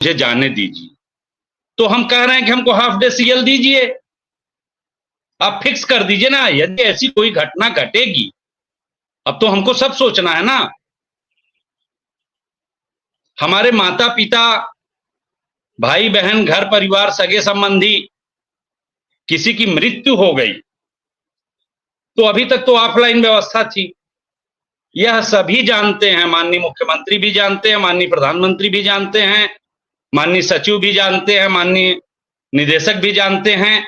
मुझे जाने दीजिए। तो हम कह रहे हैं कि हमको हाफ डे सीएल दीजिए, आप फिक्स कर दीजिए ना। यदि ऐसी कोई घटना घटेगी, अब तो हमको सब सोचना है ना। हमारे माता पिता, भाई बहन, घर परिवार, सगे संबंधी, किसी की मृत्यु हो गई तो अभी तक तो ऑफलाइन व्यवस्था थी। यह सभी जानते हैं, माननीय मुख्यमंत्री भी जानते हैं, माननीय प्रधानमंत्री भी जानते हैं, माननीय सचिव भी जानते हैं, माननीय निदेशक भी जानते हैं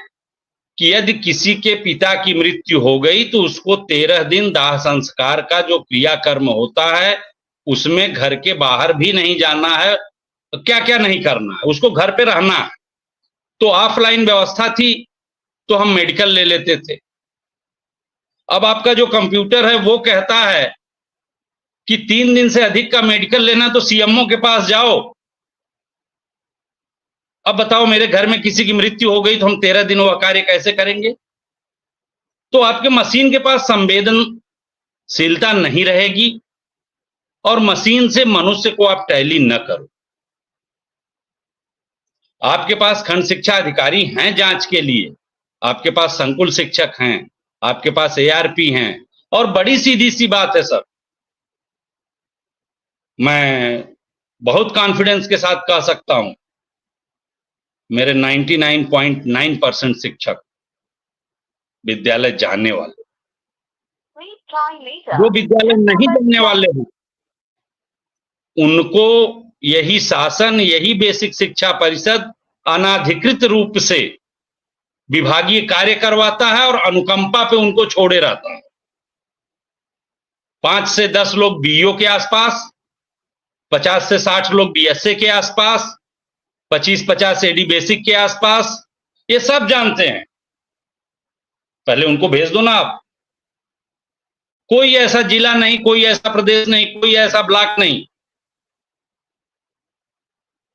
कि यदि किसी के पिता की मृत्यु हो गई तो उसको 13 दिन दाह संस्कार का जो क्रियाकर्म होता है उसमें घर के बाहर भी नहीं जाना है, क्या क्या नहीं करना है, उसको घर पे रहना है। तो ऑफलाइन व्यवस्था थी तो हम मेडिकल ले लेते थे। अब आपका जो कंप्यूटर है वो कहता है कि 3 दिन से अधिक का मेडिकल लेना तो सीएमओ के पास जाओ। अब बताओ, मेरे घर में किसी की मृत्यु हो गई तो हम 13 दिन वह कार्य कैसे करेंगे? तो आपके मशीन के पास संवेदनशीलता नहीं रहेगी और मशीन से मनुष्य को आप टैली न करो। आपके पास खंड शिक्षा अधिकारी हैं जांच के लिए, आपके पास संकुल शिक्षक हैं, आपके पास एआरपी हैं, और बड़ी सीधी सी बात है सर, मैं बहुत कॉन्फिडेंस के साथ कह सकता हूं, मेरे 99.9% शिक्षक विद्यालय जाने वाले। जो विद्यालय नहीं जाने वाले हैं उनको यही शासन, यही बेसिक शिक्षा परिषद अनाधिकृत रूप से विभागीय कार्य करवाता है और अनुकंपा पे उनको छोड़े रहता है। 5 से 10 लोग बीईओ के आसपास, 50 से 60 लोग बीएसए के आसपास, 25-50 एडी बेसिक के आसपास, ये सब जानते हैं। पहले उनको भेज दो ना आप। कोई ऐसा जिला नहीं, कोई ऐसा प्रदेश नहीं, कोई ऐसा ब्लॉक नहीं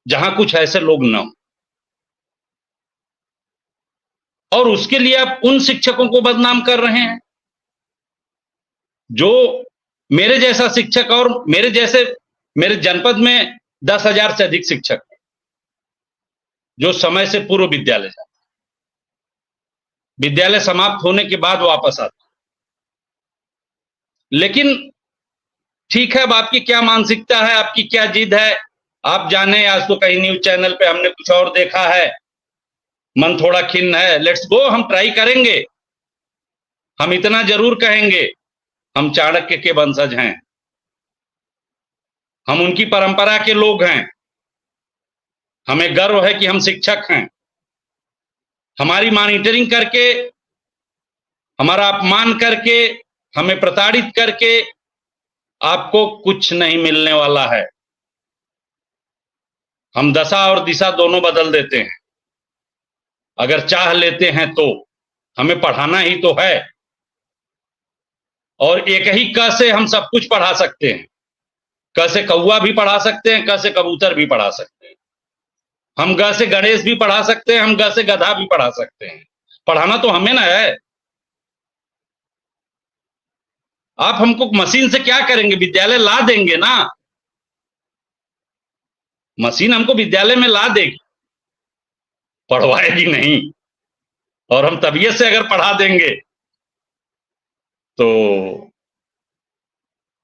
जहां कुछ ऐसे लोग न हो। और उसके लिए आप उन शिक्षकों को बदनाम कर रहे हैं जो मेरे जैसा शिक्षक और मेरे जनपद में 10,000 से अधिक शिक्षक हैं जो समय से पूर्व विद्यालय जाते, विद्यालय समाप्त होने के बाद वापस आते। लेकिन ठीक है, अब आपकी क्या मानसिकता है, आपकी क्या जिद है, आप जाने। आज तो कहीं न्यूज चैनल पे हमने कुछ और देखा है, मन थोड़ा खिन्न है। लेट्स गो, हम ट्राई करेंगे। हम इतना जरूर कहेंगे, हम चाणक्य के वंशज हैं, हम उनकी परंपरा के लोग हैं, हमें गर्व है कि हम शिक्षक हैं। हमारी मॉनिटरिंग करके, हमारा अपमान करके, हमें प्रताड़ित करके आपको कुछ नहीं मिलने वाला है। हम दशा और दिशा दोनों बदल देते हैं अगर चाह लेते हैं तो। हमें पढ़ाना ही तो है, और एक ही क से हम सब कुछ पढ़ा सकते हैं। क से कौवा भी पढ़ा सकते हैं, क से कबूतर भी पढ़ा सकते हैं, हम ग से गणेश भी पढ़ा सकते हैं, हम ग से गधा भी पढ़ा सकते हैं। पढ़ाना तो हमें ना है। आप हमको मशीन से क्या करेंगे? विद्यालय ला देंगे ना, मशीन हमको विद्यालय में ला देगी, पढ़वाएगी नहीं। और हम तबीयत से अगर पढ़ा देंगे तो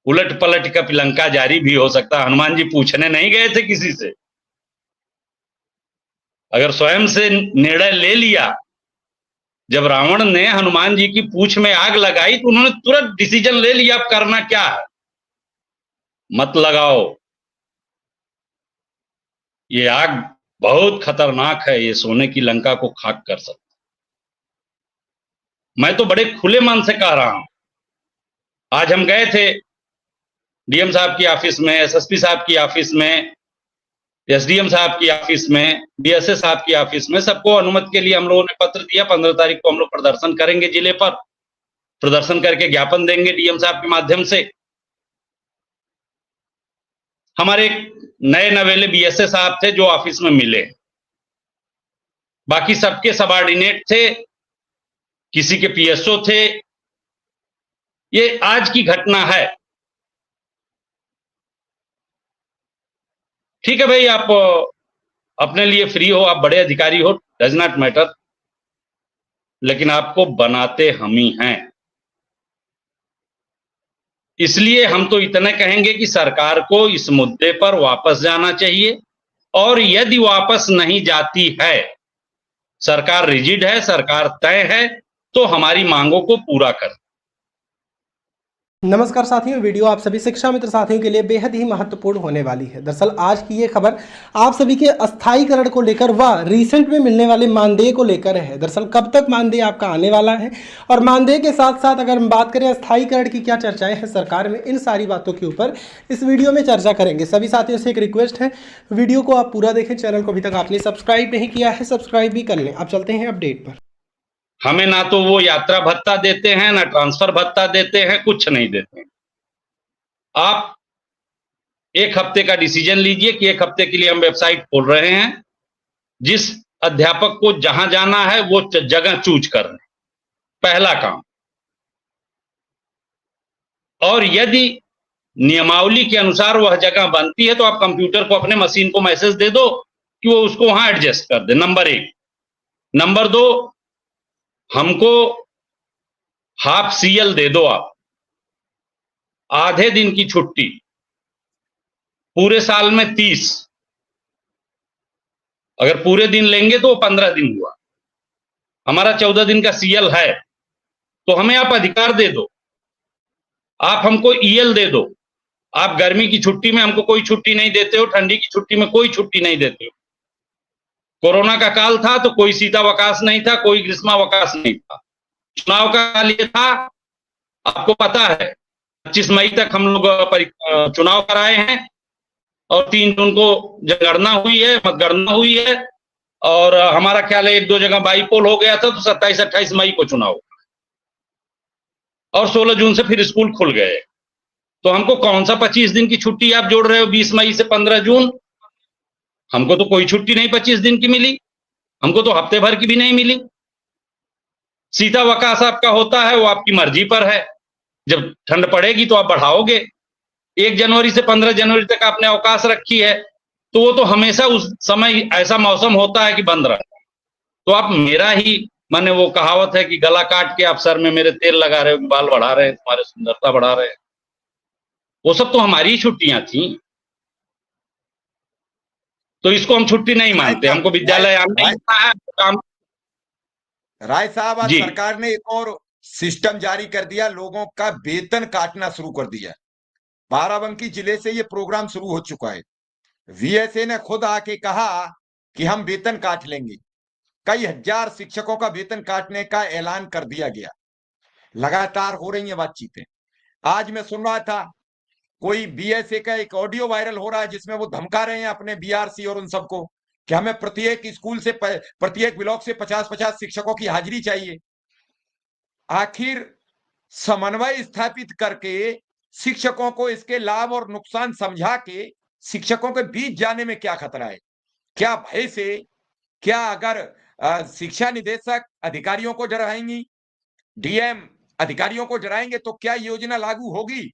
उलट पलट का लंका जारी भी हो सकता है। हनुमान जी पूछने नहीं गए थे किसी से, अगर स्वयं से निर्णय ले लिया। जब रावण ने हनुमान जी की पूंछ में आग लगाई तो उन्होंने तुरंत डिसीजन ले लिया, अब करना क्या है, मत लगाओ, ये आग बहुत खतरनाक है, ये सोने की लंका को खाक कर सकता। मैं तो बड़े खुले मन से कह रहा हूं। आज हम गए थे डीएम साहब की ऑफिस में, एसएसपी साहब की ऑफिस में, एसडीएम साहब की ऑफिस में, डीएसए साहब की ऑफिस में, सबको अनुमति के लिए हम लोगों ने पत्र दिया। 15 तारीख को हम लोग प्रदर्शन करेंगे, जिले पर प्रदर्शन करके ज्ञापन देंगे डीएम साहब के माध्यम से। हमारे नए नवेले बीएसए साहब थे जो ऑफिस में मिले, बाकी सबके सबॉर्डिनेट थे, किसी के पीएसओ थे। ये आज की घटना है। ठीक है भाई, आप अपने लिए फ्री हो, आप बड़े अधिकारी हो, डज नॉट मैटर, लेकिन आपको बनाते हम ही हैं। इसलिए हम तो इतना कहेंगे कि सरकार को इस मुद्दे पर वापस जाना चाहिए, और यदि वापस नहीं जाती है, सरकार रिजिड है, सरकार तय है, तो हमारी मांगों को पूरा कर। नमस्कार साथियों, वीडियो आप सभी शिक्षा मित्र साथियों के लिए बेहद ही महत्वपूर्ण होने वाली है। दरअसल आज की ये खबर आप सभी के अस्थायीकरण को लेकर व रिसेंट में मिलने वाले मानदेय को लेकर है। दरअसल कब तक मानदेय आपका आने वाला है, और मानदेय के साथ साथ अगर हम बात करें अस्थायीकरण की क्या चर्चाएं हैं सरकार में, इन सारी बातों के ऊपर इस वीडियो में चर्चा करेंगे। सभी साथियों से एक रिक्वेस्ट है, वीडियो को आप पूरा देखें। चैनल को अभी तक आपने सब्सक्राइब नहीं किया है, सब्सक्राइब भी कर लें। अब चलते हैं अपडेट पर। हमें ना तो वो यात्रा भत्ता देते हैं, ना ट्रांसफर भत्ता देते हैं, कुछ नहीं देते हैं। आप एक हफ्ते का डिसीजन लीजिए कि एक हफ्ते के लिए हम वेबसाइट खोल रहे हैं, जिस अध्यापक को जहां जाना है वो जगह चूज कर लें, पहला काम। और यदि नियमावली के अनुसार वह जगह बनती है तो आप कंप्यूटर को, अपने मशीन को मैसेज दे दो कि वो उसको वहां एडजस्ट कर दे, नंबर 1। नंबर 2, हमको हाफ सीएल दे दो आप, आधे दिन की छुट्टी, पूरे साल में 30, अगर पूरे दिन लेंगे तो वो 15 दिन हुआ, हमारा 14 दिन का सीएल है, तो हमें आप अधिकार दे दो। आप हमको ईएल दे दो। आप गर्मी की छुट्टी में हमको कोई छुट्टी नहीं देते हो, ठंडी की छुट्टी में कोई छुट्टी नहीं देते हो। कोरोना का काल था तो कोई शीतावकाश नहीं था, कोई ग्रीष्मावकाश नहीं था। चुनाव का काल ये था, आपको पता है 25 मई तक हम लोग चुनाव कराए हैं, और 3 जून को जनगणना हुई है, मतगणना हुई है, और हमारा ख्याल है 1-2 जगह बाईपोल हो गया था, तो 27-28 मई को चुनाव, और 16 जून से फिर स्कूल खुल गए। तो हमको कौन सा 25 दिन की छुट्टी आप जोड़ रहे हो 20 मई से 15 जून? हमको तो कोई छुट्टी नहीं 25 दिन की मिली, हमको तो हफ्ते भर की भी नहीं मिली। शीतावकाश आपका होता है, वो आपकी मर्जी पर है, जब ठंड पड़ेगी तो आप बढ़ाओगे। 1 जनवरी से 15 जनवरी तक आपने अवकाश रखी है, तो वो तो हमेशा उस समय ऐसा मौसम होता है कि बंद रहता है। तो आप मेरा ही, माने वो कहावत है कि गला काट के आप सर में मेरे तेल लगा रहे हो, बाल बढ़ा रहे हैं, तुम्हारे सुंदरता बढ़ा रहे हैं। वो सब तो हमारी ही छुट्टियां थी, तो इसको हम छुट्टी नहीं मानते। हमको विद्यालय आना ही है काम। राय साहब, आज जी, सरकार ने एक और सिस्टम जारी कर दिया, लोगों का वेतन काटना शुरू कर दिया। बाराबंकी जिले से ये प्रोग्राम शुरू हो चुका है। वीएसए ने खुद आके कहा कि हम वेतन काट लेंगे। कई हजार शिक्षकों का वेतन काटने का ऐलान कर दिया गया। लगातार हो रही है बातचीतें। आज मैं सुन रहा था, कोई बीएसए का एक ऑडियो वायरल हो रहा है जिसमें वो धमका रहे हैं अपने बीआरसी और उन सबको कि हमें प्रत्येक स्कूल से, प्रत्येक ब्लॉक से 50-50 शिक्षकों की हाजिरी चाहिए। आखिर समन्वय स्थापित करके शिक्षकों को इसके लाभ और नुकसान समझा के शिक्षकों के बीच जाने में क्या खतरा है? क्या भय से, क्या अगर शिक्षा निदेशक अधिकारियों को डराएंगी, डीएम अधिकारियों को डराएंगे तो क्या योजना लागू होगी?